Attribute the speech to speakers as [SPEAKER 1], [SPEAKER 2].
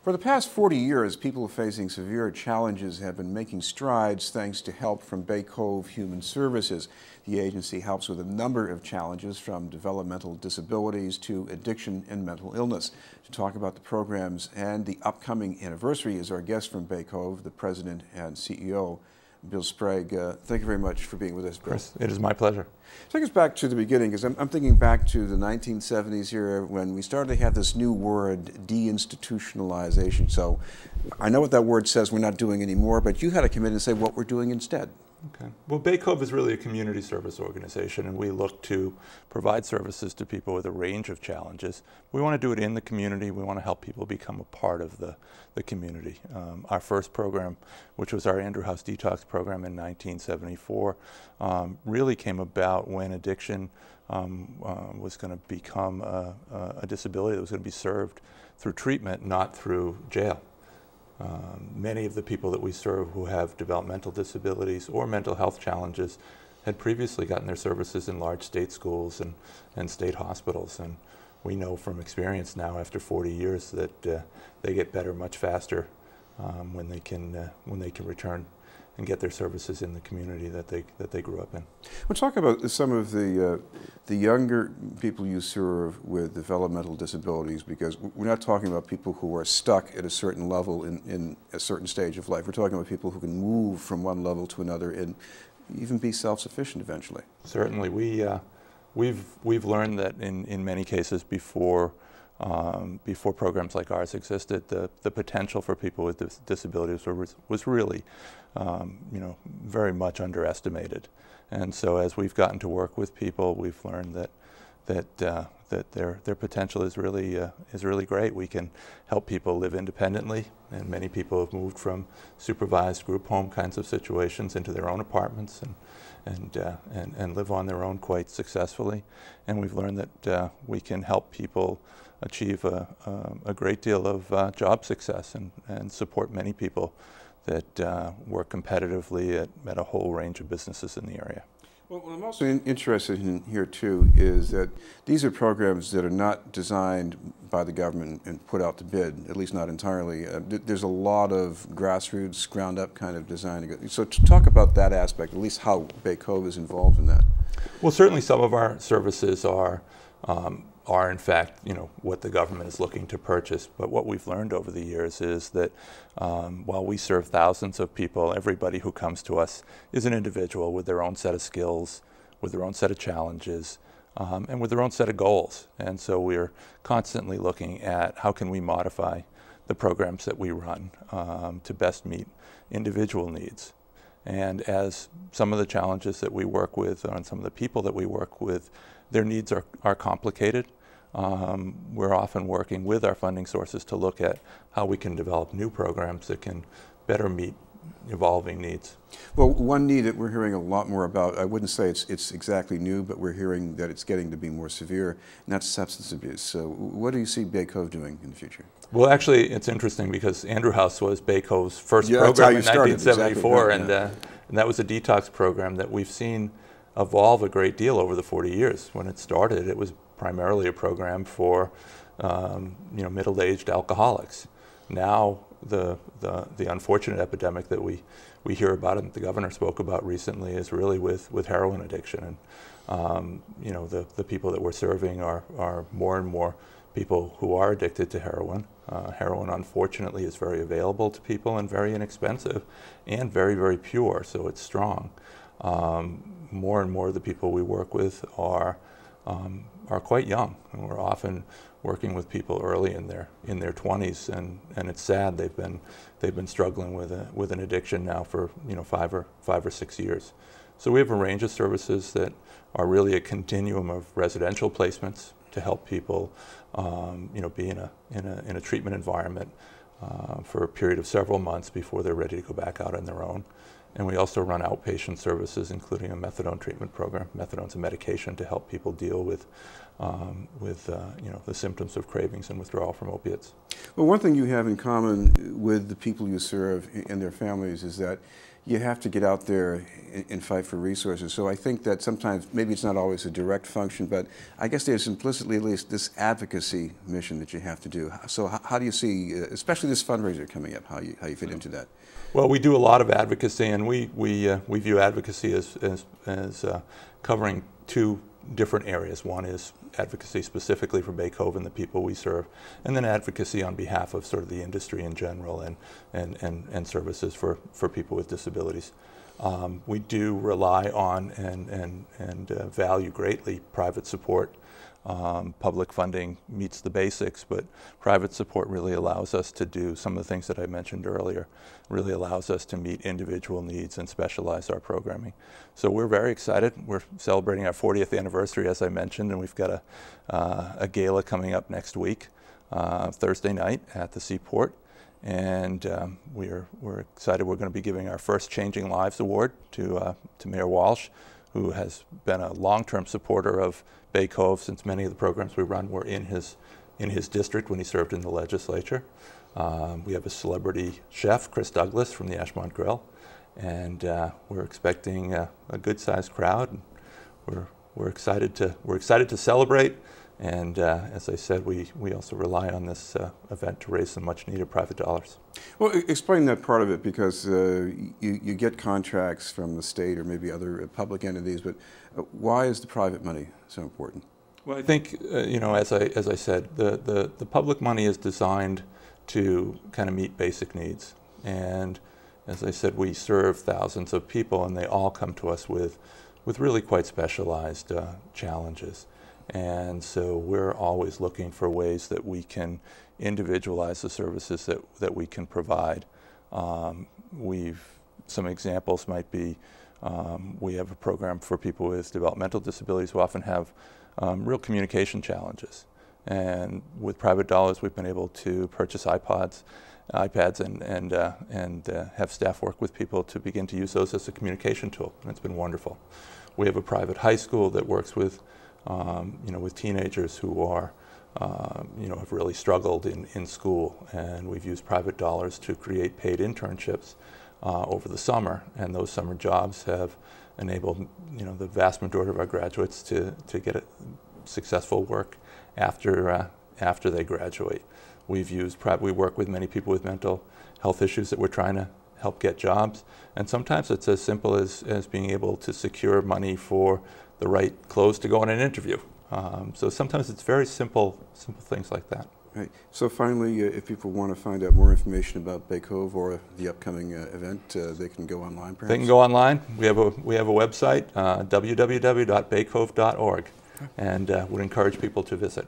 [SPEAKER 1] For the past 40 years, people facing severe challenges have been making strides thanks to help from Bay Cove Human Services. The agency helps with a number of challenges from developmental disabilities to addiction and mental illness. To talk about the programs and the upcoming anniversary is our guest from Bay Cove, the president and CEO, Bill Sprague. Thank you very much for being with us, Bill.
[SPEAKER 2] Chris, it is my pleasure.
[SPEAKER 1] Take us back to the beginning, because I'm thinking back to the 1970s here when we started to have this new word, deinstitutionalization. So I know what that word says we're not doing anymore, but you had to come in and say what we're doing instead.
[SPEAKER 2] Okay. Well, Bay Cove is really a community service organization, and we look to provide services to people with a range of challenges. We want to do it in the community. We want to help people become a part of the community. Our first program, which was our Andrew House Detox program in 1974, really came about when addiction was going to become a disability that was going to be served through treatment, not through jail. Many of the people that we serve who have developmental disabilities or mental health challenges had previously gotten their services in large state schools and state hospitals. And we know from experience now after 40 years that they get better much faster when they can return and get their services in the community that they grew up in.
[SPEAKER 1] We'll talk about some of the younger people you serve with developmental disabilities, because we're not talking about people who are stuck at a certain level in a certain stage of life. We're talking about people who can move from one level to another and even be self-sufficient eventually.
[SPEAKER 2] Certainly, we've learned that in many cases before programs like ours existed, the potential for people with disabilities was really, very much underestimated. And so as we've gotten to work with people, we've learned that their potential is really great. We can help people live independently, and many people have moved from supervised group home kinds of situations into their own apartments and live on their own quite successfully. And we've learned that we can help people achieve a great deal of job success and support many people that work competitively at a whole range of businesses in the area.
[SPEAKER 1] Well, what I'm also interested in here too is that these are programs that are not designed by the government and put out to bid, at least not entirely. There's a lot of grassroots, ground-up kind of design. So to talk about that aspect, at least how Bay Cove is involved in that.
[SPEAKER 2] Well, certainly some of our services are in fact, what the government is looking to purchase. But what we've learned over the years is that while we serve thousands of people, everybody who comes to us is an individual with their own set of skills, with their own set of challenges, and with their own set of goals. And so we're constantly looking at how can we modify the programs that we run to best meet individual needs. And as some of the challenges that we work with and some of the people that we work with, their needs are complicated. We're often working with our funding sources to look at how we can develop new programs that can better meet evolving needs.
[SPEAKER 1] Well, one need that we're hearing a lot more about, I wouldn't say it's exactly new, but we're hearing that it's getting to be more severe, and that's substance abuse. So what do you see Bay Cove doing in the future?
[SPEAKER 2] Well, actually, it's interesting because Andrew House was Bay Cove's first program in 1974, exactly. And that was a detox program that we've seen evolve a great deal over the 40 years. When it started, it was primarily a program for middle-aged alcoholics. Now, the unfortunate epidemic that we hear about and the governor spoke about recently is really with heroin addiction. And the people that we're serving are more and more people who are addicted to heroin. Heroin, unfortunately, is very available to people and very inexpensive and very, very pure, so it's strong. More and more of the people we work with are quite young, and we're often working with people early in their 20s, and it's sad they've been struggling with an addiction now for 5 or 6 years. So we have a range of services that are really a continuum of residential placements to help people be in a treatment environment for a period of several months before they're ready to go back out on their own. And we also run outpatient services, including a methadone treatment program. Methadone's a medication to help people deal with the symptoms of cravings and withdrawal from opiates.
[SPEAKER 1] Well, one thing you have in common with the people you serve and their families is that you have to get out there and fight for resources. So I think that sometimes, maybe it's not always a direct function, but I guess there's implicitly at least this advocacy mission that you have to do. So how do you see, especially this fundraiser coming up, how you fit into that?
[SPEAKER 2] Well, we do a lot of advocacy, and we view advocacy as covering two different areas. One is advocacy specifically for Bay Cove and the people we serve, and then advocacy on behalf of sort of the industry in general and services for people with disabilities. We do rely on and value greatly private support. Public funding meets the basics, but private support really allows us to do some of the things that I mentioned earlier, really allows us to meet individual needs and specialize our programming. So we're very excited. We're celebrating our 40th anniversary, as I mentioned, and we've got a gala coming up next week, Thursday night at the Seaport. And we're excited. We're going to be giving our first Changing Lives Award to Mayor Walsh, who has been a long-term supporter of Bay Cove since many of the programs we run were in his district when he served in the legislature. We have a celebrity chef, Chris Douglas from the Ashmont Grill, and we're expecting a good-sized crowd. And we're excited to celebrate. And as I said, we also rely on this event to raise some much-needed private dollars.
[SPEAKER 1] Well, explain that part of it, because you get contracts from the state or maybe other public entities, but why is the private money so important?
[SPEAKER 2] Well, I think as I said, the public money is designed to kind of meet basic needs, and as I said, we serve thousands of people, and they all come to us with really quite specialized challenges. And so we're always looking for ways that we can individualize the services that we can provide. Some examples might be, we have a program for people with developmental disabilities who often have real communication challenges. And with private dollars, we've been able to purchase iPads and have staff work with people to begin to use those as a communication tool. And it's been wonderful. We have a private high school that works with with teenagers who are, have really struggled in school, and we've used private dollars to create paid internships over the summer, and those summer jobs have enabled, the vast majority of our graduates to get a successful work after they graduate. We work with many people with mental health issues that we're trying to help get jobs, and sometimes it's as simple as being able to secure money for the right clothes to go on an interview. So sometimes it's very simple things like that.
[SPEAKER 1] Right. So finally, if people want to find out more information about Bay Cove or the upcoming event, they can go online, perhaps?
[SPEAKER 2] They can go online. We have a website, www.baycove.org, and would encourage people to visit.